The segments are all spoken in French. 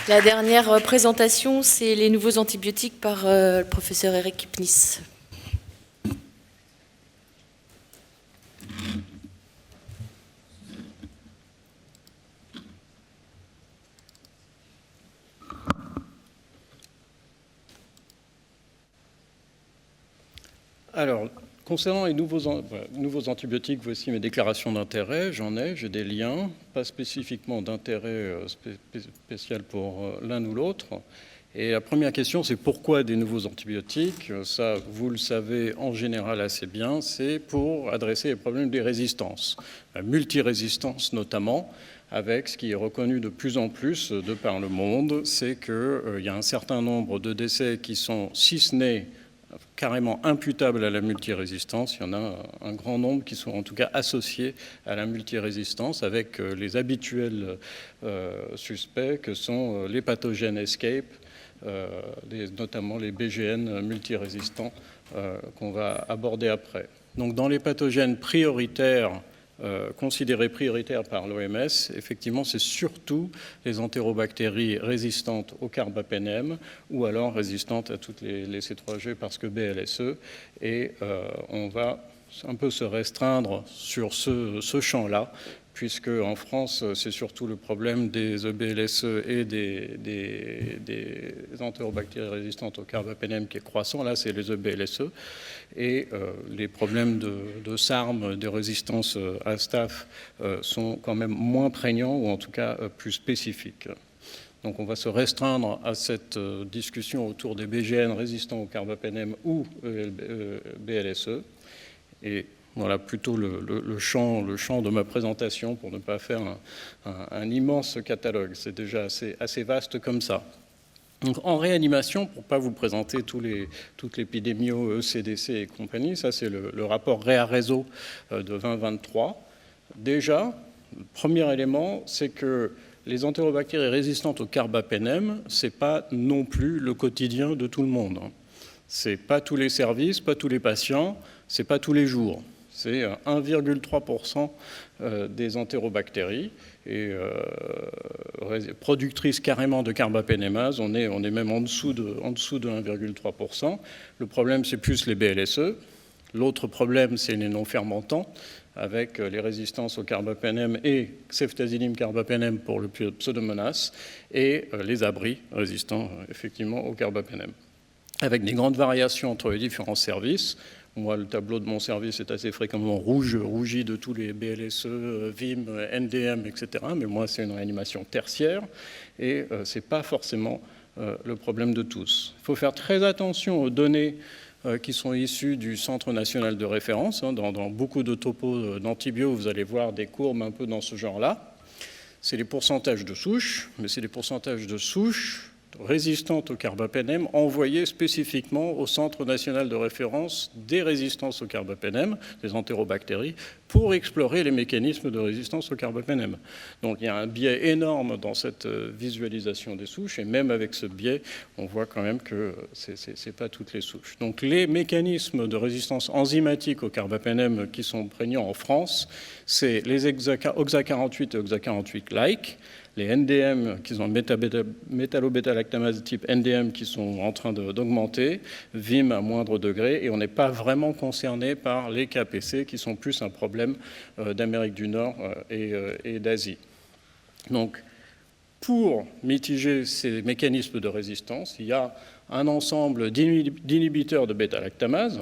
La dernière présentation, c'est les nouveaux antibiotiques par le professeur Eric Kipnis. Alors, concernant les nouveaux antibiotiques, voici mes déclarations d'intérêt. J'ai des liens, pas spécifiquement d'intérêt spécial pour l'un ou l'autre. Et la première question, c'est pourquoi des nouveaux antibiotiques? Ça, vous le savez en général assez bien, c'est pour adresser les problèmes des résistances, la multirésistance notamment, avec ce qui est reconnu de plus en plus de par le monde, c'est qu'il y a un certain nombre de décès qui sont, si ce n'est carrément imputables à la multirésistance. Il y en a un grand nombre qui sont en tout cas associés à la multirésistance avec les habituels suspects que sont les pathogènes escape, notamment les BGN multirésistants qu'on va aborder après. Donc dans les pathogènes prioritaires, considérés prioritaires par l'OMS, effectivement, c'est surtout les entérobactéries résistantes au carbapénème ou alors résistantes à toutes les C3G parce que BLSE. Et on va un peu se restreindre sur ce champ-là, puisque en France, c'est surtout le problème des EBLSE et des entérobactéries résistantes au carbapénème qui est croissant. Là, c'est les EBLSE. Et les problèmes de SARM, de résistance à Staph, sont quand même moins prégnants, ou en tout cas plus spécifiques. Donc on va se restreindre à cette discussion autour des BGN résistants au carbapénème ou BLSE. Et voilà plutôt le champ de ma présentation pour ne pas faire un immense catalogue. C'est déjà assez vaste comme ça. Donc, en réanimation, pour ne pas vous présenter toute l'épidémio ECDC et compagnie, ça c'est le rapport REA-Réseau de 2023. Déjà, le premier élément, c'est que les entérobactéries résistantes au carbapénème, ce n'est pas non plus le quotidien de tout le monde. Ce n'est pas tous les services, pas tous les patients, ce n'est pas tous les jours. C'est 1,3% des entérobactéries et productrices carrément de carbapénémase. On est même en dessous de 1,3%. Le problème, c'est plus les BLSE. L'autre problème, c'est les non-fermentants, avec les résistances au carbapénème et ceftazidime carbapénème pour le pseudomonas, et les abris résistants effectivement au carbapénème, avec des grandes variations entre les différents services. Moi, le tableau de mon service est assez fréquemment rougi de tous les BLSE, VIM, NDM, etc. Mais moi, c'est une réanimation tertiaire et ce n'est pas forcément le problème de tous. Il faut faire très attention aux données qui sont issues du Centre national de référence. Dans beaucoup de topos d'antibio, vous allez voir des courbes un peu dans ce genre-là. C'est les pourcentages de souches, mais c'est les pourcentages de souches résistantes au carbapénème envoyées spécifiquement au Centre national de référence des résistances au carbapénème, des entérobactéries, pour explorer les mécanismes de résistance au carbapénème. Donc il y a un biais énorme dans cette visualisation des souches, et même avec ce biais, on voit quand même que ce n'est pas toutes les souches. Donc les mécanismes de résistance enzymatique au carbapénème qui sont prégnants en France, c'est les OXA48 et OXA48-like, les NDM qui sont métallobêta-lactamase type NDM qui sont en train d'augmenter, VIM à moindre degré, et on n'est pas vraiment concerné par les KPC qui sont plus un problème d'Amérique du Nord et d'Asie. Donc, pour mitiger ces mécanismes de résistance, il y a un ensemble d'inhibiteurs de bêta-lactamase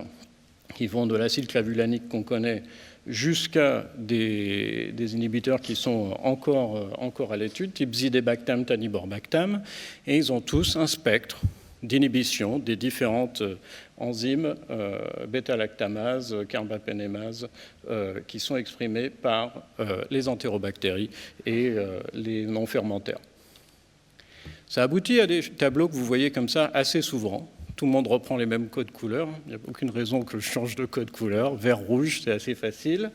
qui vont de l'acide clavulanique qu'on connaît jusqu'à des inhibiteurs qui sont encore à l'étude, type zidebactam, taniborbactam, et ils ont tous un spectre d'inhibition des différentes enzymes bêta-lactamase, carbapénémase, qui sont exprimées par les entérobactéries et les non-fermentaires. Ça aboutit à des tableaux que vous voyez comme ça assez souvent. Tout le monde reprend les mêmes codes couleurs. Il n'y a aucune raison que je change de code couleur. Vert, rouge, c'est assez facile.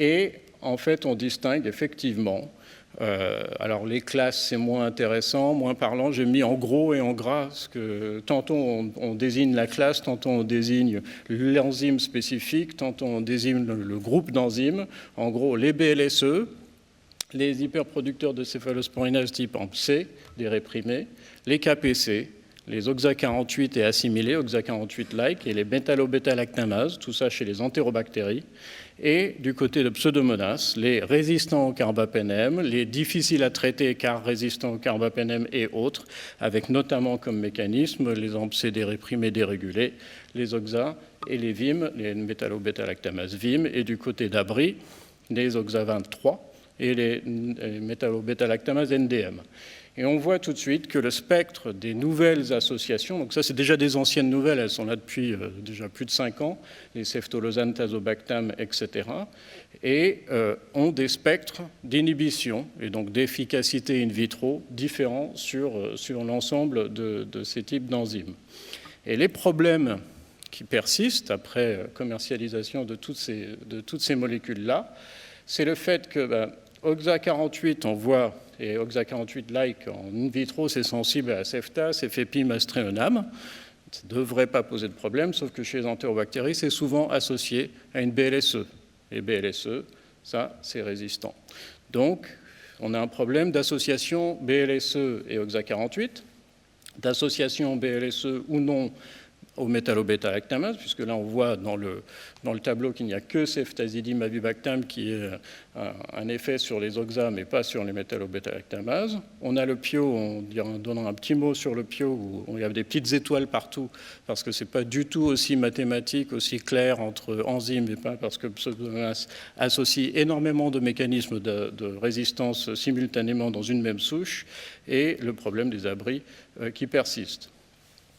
Et en fait, on distingue effectivement. Alors les classes, c'est moins intéressant, moins parlant. J'ai mis en gros et en gras, parce que tantôt on désigne la classe, tantôt on désigne l'enzyme spécifique, tantôt on désigne le groupe d'enzymes. En gros, les BLSE, les hyperproducteurs de céphalosporinase type AMP-C, des réprimés, les KPC, les OXA48 et assimilés, OXA48-like, et les métallobêta-lactamases, tout ça chez les entérobactéries. Et du côté de Pseudomonas, les résistants au carbapénème, les difficiles à traiter car résistants au carbapénème et autres, avec notamment comme mécanisme les AMP-C déréprimés dérégulés, les OXA et les VIM, les métallobêta-lactamases VIM, et du côté d'Abri, les OXA23 et les métallobêta-lactamases NDM. Et on voit tout de suite que le spectre des nouvelles associations, donc ça c'est déjà des anciennes nouvelles, elles sont là depuis déjà plus de 5 ans, les céphtalosane, tazobactam, etc., et ont des spectres d'inhibition et donc d'efficacité in vitro différents sur l'ensemble de ces types d'enzymes. Et les problèmes qui persistent après commercialisation de toutes ces molécules-là, c'est le fait que OXA48, on voit, et OXA48-like en in vitro, c'est sensible à ceftaz, FEPIM, astréonam. Ça ne devrait pas poser de problème, sauf que chez les entérobactéries, c'est souvent associé à une BLSE. Et BLSE, ça, c'est résistant. Donc, on a un problème d'association BLSE et OXA48, d'association BLSE ou non au métallobêta-lactamase, puisque là on voit dans le tableau qu'il n'y a que ceftazidime avibactam qui a un effet sur les OXA mais pas sur les métallobêta-lactamases. On a le PIO, en donnant un petit mot sur le PIO, où il y a des petites étoiles partout, parce que ce n'est pas du tout aussi mathématique, aussi clair entre enzymes et pas, parce que Pseudomonas associe énormément de mécanismes de résistance simultanément dans une même souche, et le problème des abris qui persistent.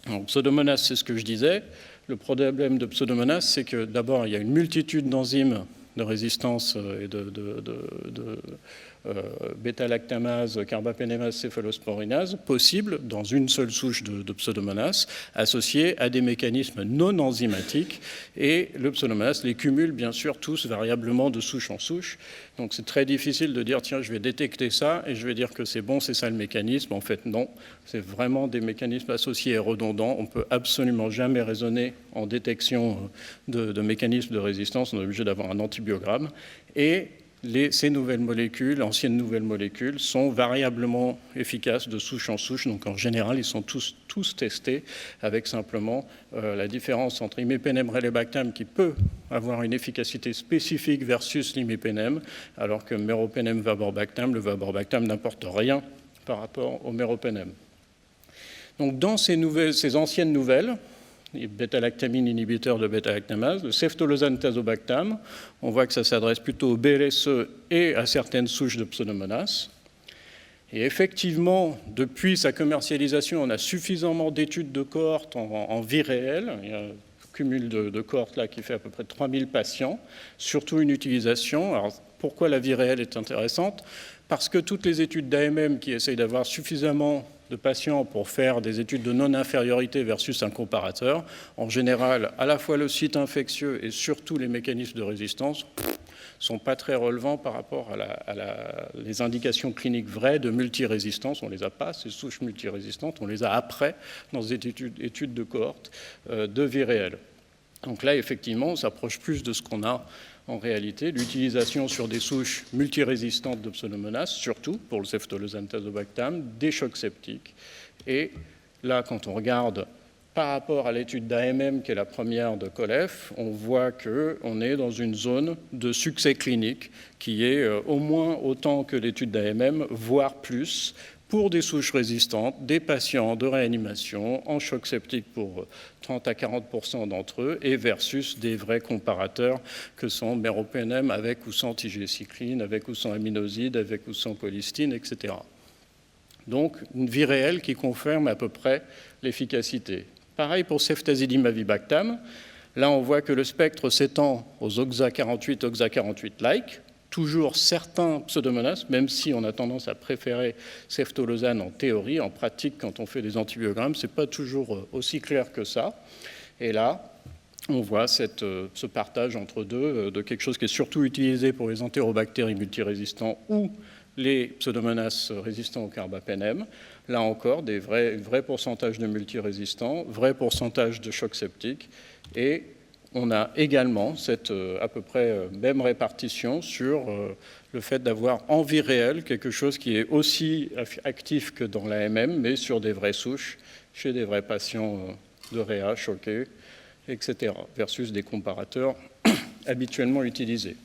Donc, Pseudomonas, c'est ce que je disais. Le problème de Pseudomonas, c'est que d'abord, il y a une multitude d'enzymes de résistance et de bêta-lactamase, carbapénémase, céphalosporinase possibles dans une seule souche de Pseudomonas, associées à des mécanismes non enzymatiques. Et le Pseudomonas les cumule bien sûr tous variablement de souche en souche. Donc c'est très difficile de dire tiens, je vais détecter ça et je vais dire que c'est bon, c'est ça le mécanisme. En fait, non. C'est vraiment des mécanismes associés et redondants. On ne peut absolument jamais raisonner en détection de mécanismes de résistance. On est obligé d'avoir un antibiogramme. Et ces nouvelles molécules, anciennes nouvelles molécules, sont variablement efficaces de souche en souche. Donc en général, ils sont tous testés avec simplement la différence entre imipenem relebactam qui peut avoir une efficacité spécifique versus l'imipenem, alors que meropenem vaborbactam, le vaborbactam n'apporte rien par rapport au meropenem. Donc dans ces anciennes nouvelles, bêta-lactamine inhibiteur de bêta-lactamase, le ceftolozane tazobactam, on voit que ça s'adresse plutôt au BLSE et à certaines souches de Pseudomonas. Et effectivement, depuis sa commercialisation, on a suffisamment d'études de cohortes en vie réelle. Il y a un cumul de cohortes là qui fait à peu près 3000 patients, surtout une utilisation. Alors, pourquoi la vie réelle est intéressante? Parce que toutes les études d'AMM qui essayent d'avoir suffisamment de patients pour faire des études de non-infériorité versus un comparateur, en général, à la fois le site infectieux et surtout les mécanismes de résistance ne sont pas très relevants par rapport à les indications cliniques vraies de multirésistance. On ne les a pas, ces souches multirésistantes, on les a après dans des études de cohorte de vie réelle. Donc là, effectivement, on s'approche plus de ce qu'on a en réalité, l'utilisation sur des souches multirésistantes de Pseudomonas, surtout pour le ceftolozane tazobactam, des chocs septiques. Et là, quand on regarde par rapport à l'étude d'AMM, qui est la première de COLEF, on voit qu'on est dans une zone de succès clinique qui est au moins autant que l'étude d'AMM, voire plus, pour des souches résistantes, des patients de réanimation en choc septique pour 30 à 40% d'entre eux, et versus des vrais comparateurs que sont meropenem avec ou sans tigecycline, avec ou sans aminoside, avec ou sans colistine, etc. Donc, une vie réelle qui confirme à peu près l'efficacité. Pareil pour ceftazidime avibactam. Là, on voit que le spectre s'étend aux OXA48, OXA48-like, toujours certains Pseudomonas, même si on a tendance à préférer ceftolozane en théorie, en pratique, quand on fait des antibiogrammes, ce n'est pas toujours aussi clair que ça. Et là, on voit ce partage entre deux de quelque chose qui est surtout utilisé pour les entérobactéries multirésistants ou les Pseudomonas résistants au carbapénème. Là encore, des vrais pourcentages de multirésistants, vrais pourcentages de chocs septiques, et on a également cette à peu près même répartition sur le fait d'avoir en vie réelle quelque chose qui est aussi actif que dans l'AMM, mais sur des vraies souches, chez des vrais patients de réa, choqués, etc., versus des comparateurs habituellement utilisés.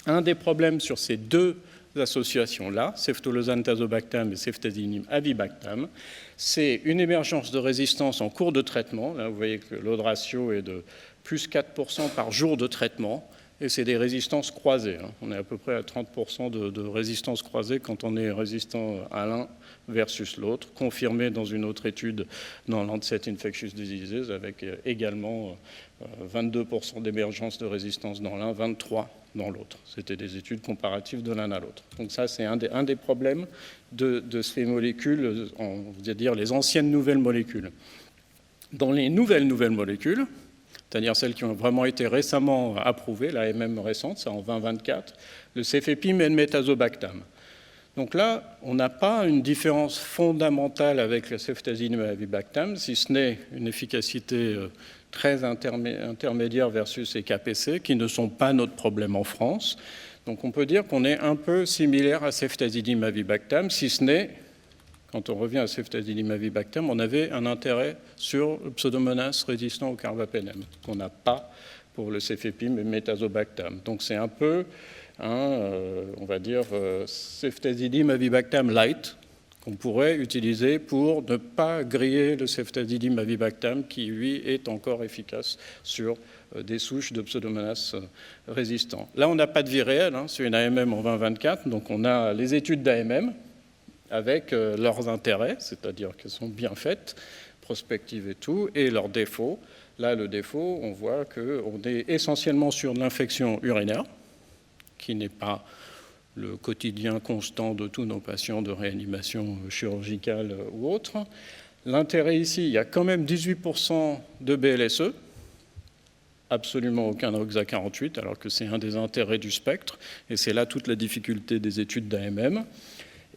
Un des problèmes sur ces deux associations-là, céphtalozane tazobactam et céphtazidim avibactam, c'est une émergence de résistance en cours de traitement. Là, vous voyez que l'odds ratio est de plus 4% par jour de traitement, et c'est des résistances croisées. On est à peu près à 30% de résistance croisée quand on est résistant à l'un versus l'autre, confirmé dans une autre étude dans Lancet Infectious Diseases, avec également 22% d'émergence de résistance dans l'un, 23% dans l'autre. C'était des études comparatives de l'un à l'autre. Donc ça, c'est un des problèmes de ces molécules, on va dire les anciennes nouvelles molécules. Dans les nouvelles molécules, c'est-à-dire celles qui ont vraiment été récemment approuvées, la MM récente, c'est en 2024, le cefepime et le métazobactam. Donc là, on n'a pas une différence fondamentale avec le céphtazidim et avibactam, si ce n'est une efficacité très intermédiaire versus les KPC, qui ne sont pas notre problème en France. Donc on peut dire qu'on est un peu similaire à céphtazidim avibactam, si ce n'est, quand on revient à céphtazidim avibactam, on avait un intérêt sur le Pseudomonas résistant au carbapenem, qu'on n'a pas pour le cefepime et le métazobactam. Donc c'est un peu on va dire, céphtazidim avibactam light, qu'on pourrait utiliser pour ne pas griller le céphtazidim avibactam, qui, lui, est encore efficace sur des souches de Pseudomonas résistants. Là, on n'a pas de vie réelle, c'est une AMM en 2024, donc on a les études d'AMM avec leurs intérêts, c'est-à-dire qu'elles sont bien faites, prospectives et tout, et leurs défauts. Là, le défaut, on voit qu'on est essentiellement sur l'infection urinaire, qui n'est pas le quotidien constant de tous nos patients de réanimation chirurgicale ou autre. L'intérêt ici, il y a quand même 18% de BLSE, absolument aucun OXA48, alors que c'est un des intérêts du spectre, et c'est là toute la difficulté des études d'AMM.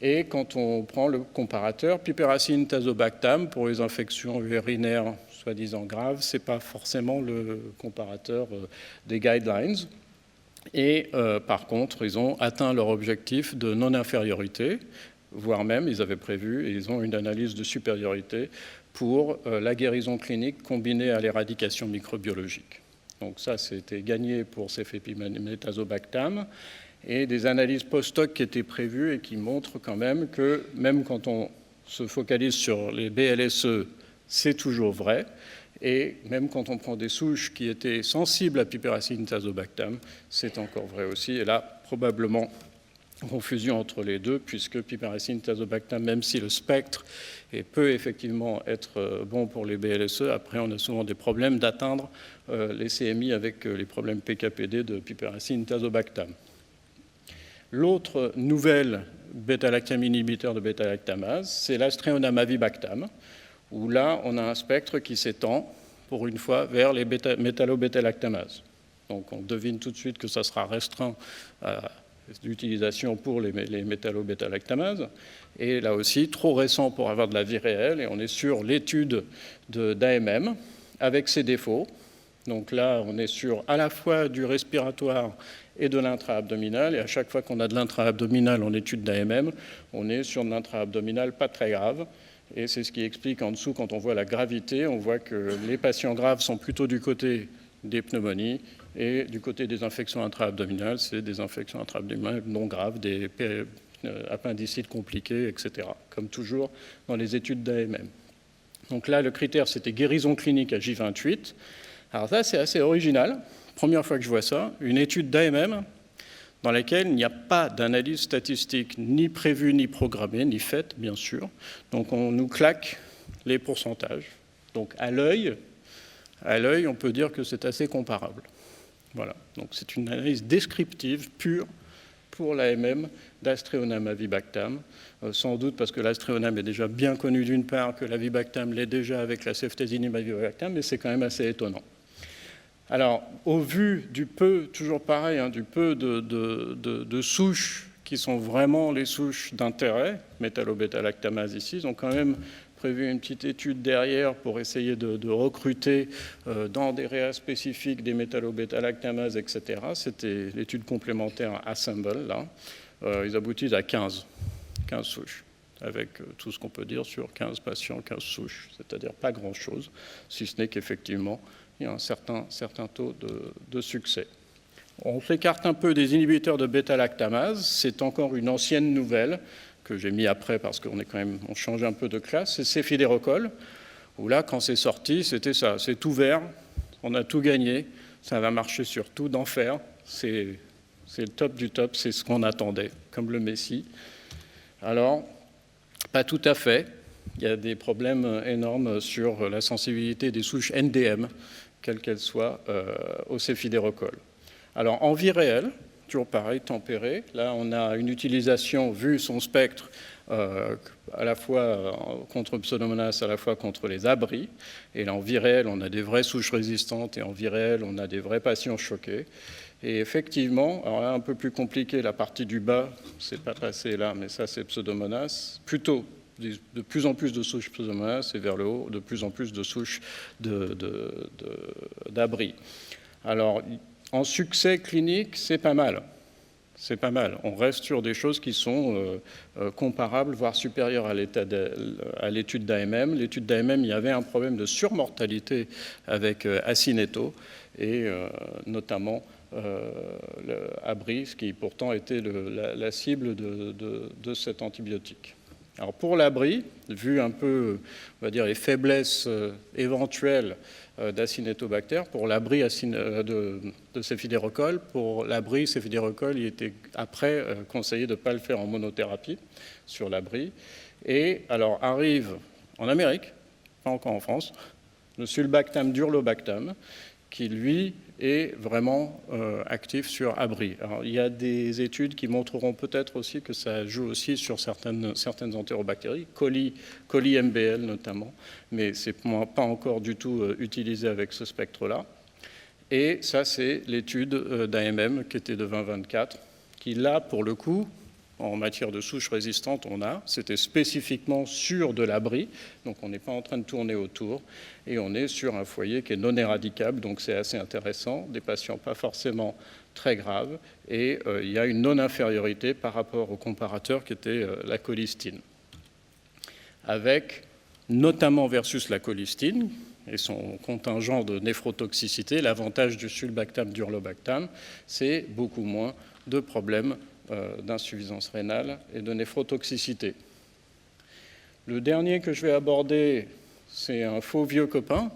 Et quand on prend le comparateur, piperacine tazobactam, pour les infections urinaires soi-disant graves, ce n'est pas forcément le comparateur des guidelines. Et par contre, ils ont atteint leur objectif de non-infériorité, voire même, ils avaient prévu, et ils ont une analyse de supériorité pour la guérison clinique combinée à l'éradication microbiologique. Donc ça, c'était gagné pour cefepime et tazobactam, et des analyses post-hoc qui étaient prévues et qui montrent quand même que même quand on se focalise sur les BLSE, c'est toujours vrai. Et même quand on prend des souches qui étaient sensibles à piperacine tazobactam, c'est encore vrai aussi. Et là, probablement, confusion entre les deux, puisque piperacine tazobactam, même si le spectre peut effectivement être bon pour les BLSE, après on a souvent des problèmes d'atteindre les CMI avec les problèmes PKPD de piperacine tazobactam. L'autre nouvelle bêta-lactam inhibiteur de bêta-lactamase, c'est l'astreonam avibactam, où là, on a un spectre qui s'étend, pour une fois, vers les métallo-bêta-lactamases. Donc, on devine tout de suite que ça sera restreint à l'utilisation pour les métallo-bêta-lactamases. Et là aussi, trop récent pour avoir de la vie réelle, et on est sur l'étude d'AMM, avec ses défauts. Donc là, on est sur à la fois du respiratoire et de l'intra-abdominal, et à chaque fois qu'on a de l'intra-abdominal en étude d'AMM, on est sur de l'intra-abdominal pas très grave. Et c'est ce qui explique en dessous, quand on voit la gravité, on voit que les patients graves sont plutôt du côté des pneumonies et du côté des infections intra-abdominales, c'est des infections intra-abdominales non graves, des appendicites compliqués, etc., comme toujours dans les études d'AMM. Donc là, le critère, c'était guérison clinique à J28. Alors ça, c'est assez original. Première fois que je vois ça, une étude d'AMM dans laquelle il n'y a pas d'analyse statistique ni prévue, ni programmée, ni faite, bien sûr. Donc on nous claque les pourcentages. Donc à l'œil, on peut dire que c'est assez comparable. Voilà. Donc c'est une analyse descriptive pure pour l'AMM d'astreonam avibactam, sans doute parce que l'astreonam est déjà bien connu d'une part, que l'avibactam l'est déjà avec la céphtazidim avibactam, mais c'est quand même assez étonnant. Alors, au vu du peu, toujours pareil, du peu de souches qui sont vraiment les souches d'intérêt, métallo-bêta-lactamase ici, ils ont quand même prévu une petite étude derrière pour essayer de recruter dans des réas spécifiques des métallobêta-lactamases, etc. C'était l'étude complémentaire Assemble, là. Ils aboutissent à 15 souches, avec tout ce qu'on peut dire sur 15 patients, 15 souches, c'est-à-dire pas grand-chose, si ce n'est qu'effectivement, il y a un certain taux de succès. On s'écarte un peu des inhibiteurs de bêta-lactamase, c'est encore une ancienne nouvelle, que j'ai mis après parce on change un peu de classe, c'est céphidérocol, où là, quand c'est sorti, c'était ça, c'est tout vert, on a tout gagné, ça va marcher sur tout, d'enfer, c'est le top du top, c'est ce qu'on attendait, comme le Messie. Alors, pas tout à fait. Il y a des problèmes énormes sur la sensibilité des souches NDM, quelles qu'elles soient, au céphidérocol. Alors, en vie réelle, toujours pareil, tempéré. Là, on a une utilisation, vu son spectre, à la fois contre Pseudomonas, à la fois contre les abris. Et là, en vie réelle, on a des vraies souches résistantes, et en vie réelle, on a des vrais patients choqués. Et effectivement, alors là, un peu plus compliqué, la partie du bas, c'est pas passé là, mais ça, c'est Pseudomonas. Plutôt, de plus en plus de souches Pseudomonas, et vers le haut, de plus en plus de souches d'abris. Alors, en succès clinique, c'est pas mal. C'est pas mal. On reste sur des choses qui sont comparables, voire supérieures à l'étude d'AMM. L'étude d'AMM, il y avait un problème de surmortalité avec Acineto, et notamment l'abri, qui pourtant était la cible de cet antibiotique. Alors pour l'abri, vu un peu, on va dire, les faiblesses éventuelles d'Acinetobacter, pour l'abri de céphidérocol, pour l'abri céphidérocol, il était après conseillé de ne pas le faire en monothérapie sur l'abri. Et alors arrive en Amérique, pas encore en France, le sulbactam durlobactam, qui lui est vraiment actif sur abri. Alors, il y a des études qui montreront peut-être aussi que ça joue aussi sur certaines entérobactéries, coli MBL notamment, mais ce n'est pas encore du tout utilisé avec ce spectre-là. Et ça, c'est l'étude d'AMM qui était de 2024, qui là, pour le coup, en matière de souches résistantes, c'était spécifiquement sur de l'abri, donc on n'est pas en train de tourner autour, et on est sur un foyer qui est non éradicable, donc c'est assez intéressant, des patients pas forcément très graves, et il y a une non-infériorité par rapport au comparateur qui était la colistine, avec notamment versus la colistine et son contingent de néphrotoxicité, l'avantage du sulbactam durlobactam, c'est beaucoup moins de problèmes d'insuffisance rénale et de néphrotoxicité. Le dernier que je vais aborder, c'est un faux vieux copain,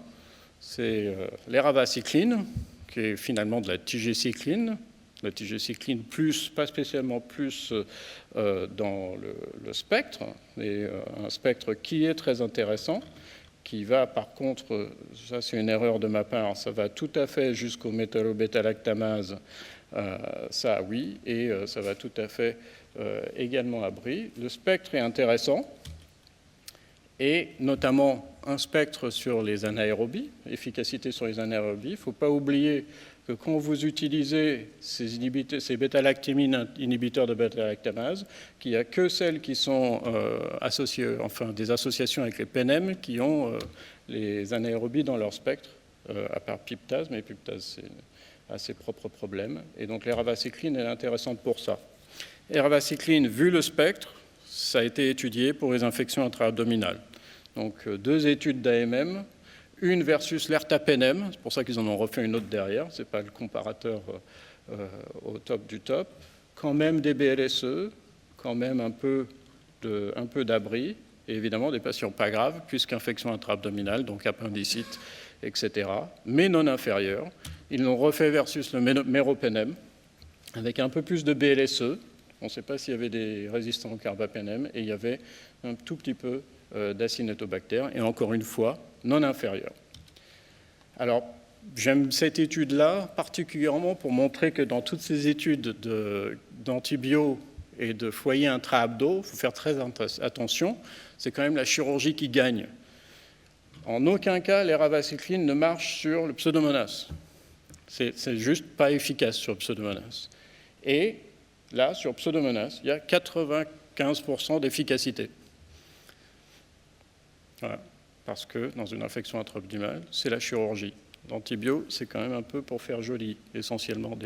c'est l'eravacycline, qui est finalement de la tigecycline. La tigecycline plus, pas spécialement plus dans le spectre, mais un spectre qui est très intéressant, qui va par contre, ça c'est une erreur de ma part, ça va tout à fait jusqu'au métallobêta-lactamase, ça oui, et ça va tout à fait également à abri. Le spectre est intéressant, et notamment un spectre sur les anaérobies, efficacité sur les anaérobies. Il ne faut pas oublier que quand vous utilisez ces bêta-lactamines inhibiteurs de bêta-lactamase, qu'il n'y a que celles qui sont associées, enfin des associations avec les PNM qui ont les anaérobies dans leur spectre, à part Piptase, mais Piptase a ses propres problèmes. Et donc l'eravacycline est intéressante pour ça. Eravacycline, vu le spectre, ça a été étudié pour les infections intra-abdominales. Donc 2 études d'AMM, une versus l'ertapenem, c'est pour ça qu'ils en ont refait une autre derrière, ce n'est pas le comparateur au top du top, quand même des BLSE, quand même un peu d'abri, et évidemment des patients pas graves, puisqu'infection intra-abdominale, donc appendicite, etc., mais non inférieure. Ils l'ont refait versus le méropenem, avec un peu plus de BLSE. On ne sait pas s'il y avait des résistants au carbapenem, et il y avait un tout petit peu d'Acinetobacter, et encore une fois, non inférieur. Alors, j'aime cette étude-là particulièrement pour montrer que dans toutes ces études d'antibio et de foyer intra-abdo, il faut faire très attention, c'est quand même la chirurgie qui gagne. En aucun cas, l'eravacycline ne marche sur le Pseudomonas. C'est juste pas efficace sur le Pseudomonas. Et là, sur Pseudomonas, il y a 95% d'efficacité. Voilà. Parce que dans une infection intra-abdominale, c'est la chirurgie. L'antibio, c'est quand même un peu pour faire joli, essentiellement.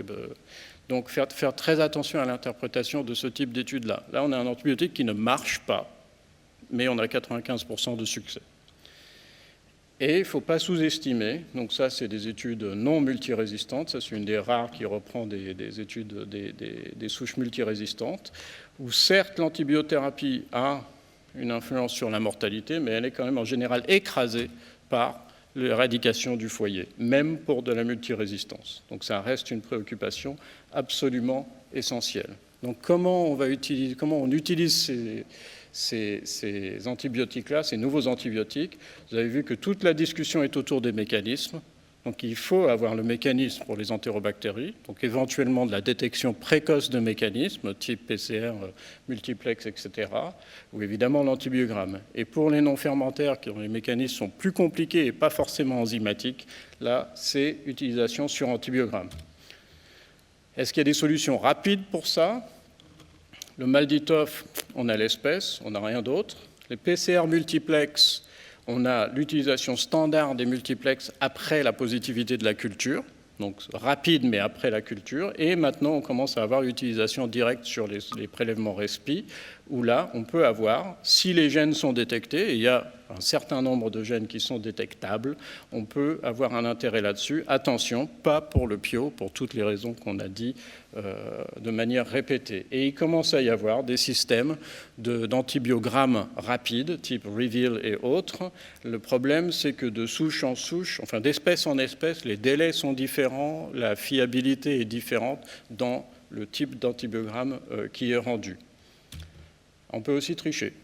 Donc faire très attention à l'interprétation de ce type d'études-là. Là, on a un antibiotique qui ne marche pas, mais on a 95% de succès. Et il ne faut pas sous-estimer, donc ça c'est des études non multirésistantes, ça c'est une des rares qui reprend des études des souches multirésistantes, où certes l'antibiothérapie a une influence sur la mortalité, mais elle est quand même en général écrasée par l'éradication du foyer, même pour de la multirésistance. Donc ça reste une préoccupation absolument essentielle. Donc comment on utilise ces antibiotiques-là, ces nouveaux antibiotiques? Vous avez vu que toute la discussion est autour des mécanismes. Donc il faut avoir le mécanisme pour les entérobactéries, donc éventuellement de la détection précoce de mécanismes, type PCR, multiplex, etc., ou évidemment l'antibiogramme. Et pour les non-fermentaires, dont les mécanismes sont plus compliqués et pas forcément enzymatiques, là, c'est utilisation sur antibiogramme. Est-ce qu'il y a des solutions rapides pour ça? Le Malditoff, on a l'espèce, on n'a rien d'autre. Les PCR multiplex, on a l'utilisation standard des multiplex après la positivité de la culture, donc rapide mais après la culture. Et maintenant, on commence à avoir l'utilisation directe sur les prélèvements respi, où là, on peut avoir, si les gènes sont détectés, et il y a un certain nombre de gènes qui sont détectables, on peut avoir un intérêt là-dessus. Attention, pas pour le PIO, pour toutes les raisons qu'on a dit de manière répétée. Et il commence à y avoir des systèmes d'antibiogrammes rapides, type Reveal et autres. Le problème, c'est que de souche en souche, enfin d'espèce en espèce, les délais sont différents, la fiabilité est différente dans le type d'antibiogramme qui est rendu. On peut aussi tricher.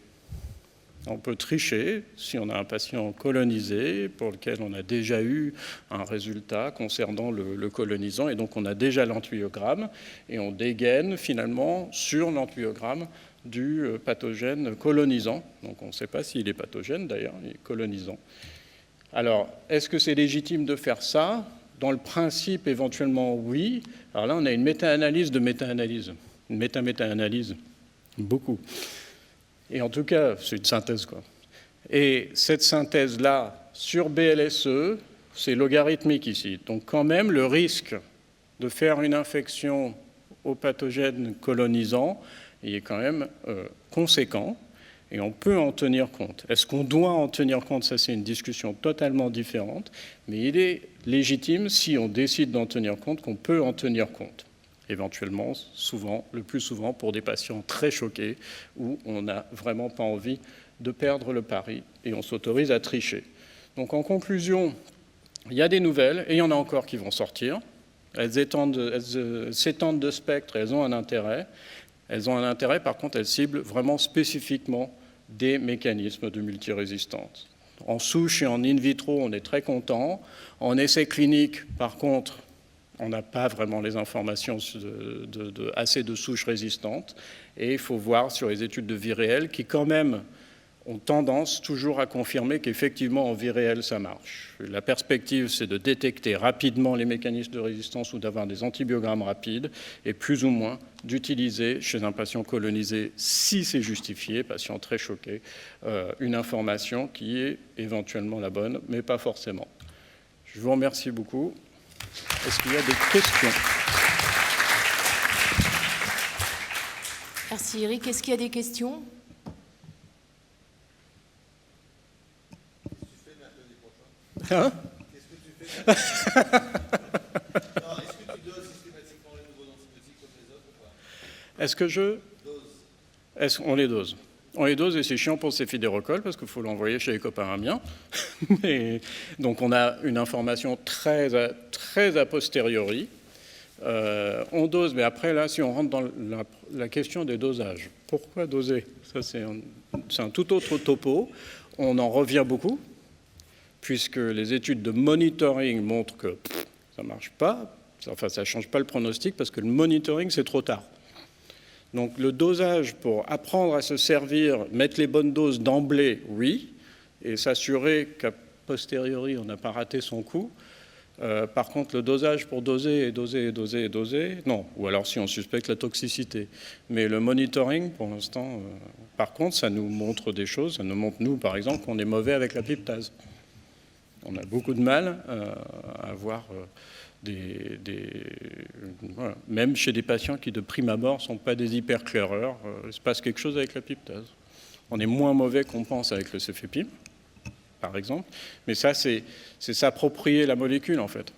On peut tricher si on a un patient colonisé pour lequel on a déjà eu un résultat concernant le colonisant et donc on a déjà l'antibiogramme et on dégaine finalement sur l'antibiogramme du pathogène colonisant. Donc on ne sait pas s'il est pathogène d'ailleurs, il est colonisant. Alors, est-ce que c'est légitime de faire ça? Dans le principe, éventuellement, oui. Alors là, on a une méta-analyse de méta-analyse, une méta-méta-analyse, beaucoup. Et en tout cas, c'est une synthèse, quoi. Et cette synthèse-là, sur BLSE, c'est logarithmique ici. Donc quand même, le risque de faire une infection au pathogène colonisant, il est quand même conséquent, et on peut en tenir compte. Est-ce qu'on doit en tenir compte? Ça, c'est une discussion totalement différente, mais il est légitime, si on décide d'en tenir compte, qu'on peut en tenir compte. Éventuellement, souvent, le plus souvent pour des patients très choqués où on n'a vraiment pas envie de perdre le pari et on s'autorise à tricher. Donc en conclusion, il y a des nouvelles et il y en a encore qui vont sortir. Elles s'étendent de spectre et elles ont un intérêt. Elles ont un intérêt, par contre, elles ciblent vraiment spécifiquement des mécanismes de multirésistance. En souche et en in vitro, on est très content. En essai clinique, par contre, on n'a pas vraiment les informations assez de souches résistantes. Et il faut voir sur les études de vie réelle qui, quand même, ont tendance toujours à confirmer qu'effectivement, en vie réelle, ça marche. La perspective, c'est de détecter rapidement les mécanismes de résistance ou d'avoir des antibiogrammes rapides et plus ou moins d'utiliser chez un patient colonisé, si c'est justifié, patient très choqué, une information qui est éventuellement la bonne, mais pas forcément. Je vous remercie beaucoup. Est-ce qu'il y a des questions? Merci Eric. Est-ce qu'il y a des questions? Hein? Qu'est-ce que tu fais mercredi prochain? Non, est-ce que tu doses systématiquement les nouveaux antibiotiques comme les autres ou pas? Est-ce que je dose? On les dose. On les dose et c'est chiant pour le céphidorécol parce qu'il faut l'envoyer chez les copains amiens. Donc on a une information très a posteriori. On dose, mais après là, si on rentre dans la question des dosages, pourquoi doser? Ça c'est un tout autre topo. On en revient beaucoup, puisque les études de monitoring montrent que ça ne marche pas, enfin ça ne change pas le pronostic, parce que le monitoring c'est trop tard. Donc le dosage pour apprendre à se servir, mettre les bonnes doses d'emblée, oui, et s'assurer qu'a posteriori on n'a pas raté son coup, Par contre, le dosage pour doser, non. Ou alors si on suspecte la toxicité. Mais le monitoring, pour l'instant, par contre, ça nous montre des choses. Ça nous montre, nous, par exemple, qu'on est mauvais avec la piptase. On a beaucoup de mal à avoir voilà. Même chez des patients qui, de prime abord, ne sont pas des hyperclaireurs, il se passe quelque chose avec la piptase. On est moins mauvais qu'on pense avec le cefepime, par exemple. Mais ça, c'est s'approprier la molécule, en fait.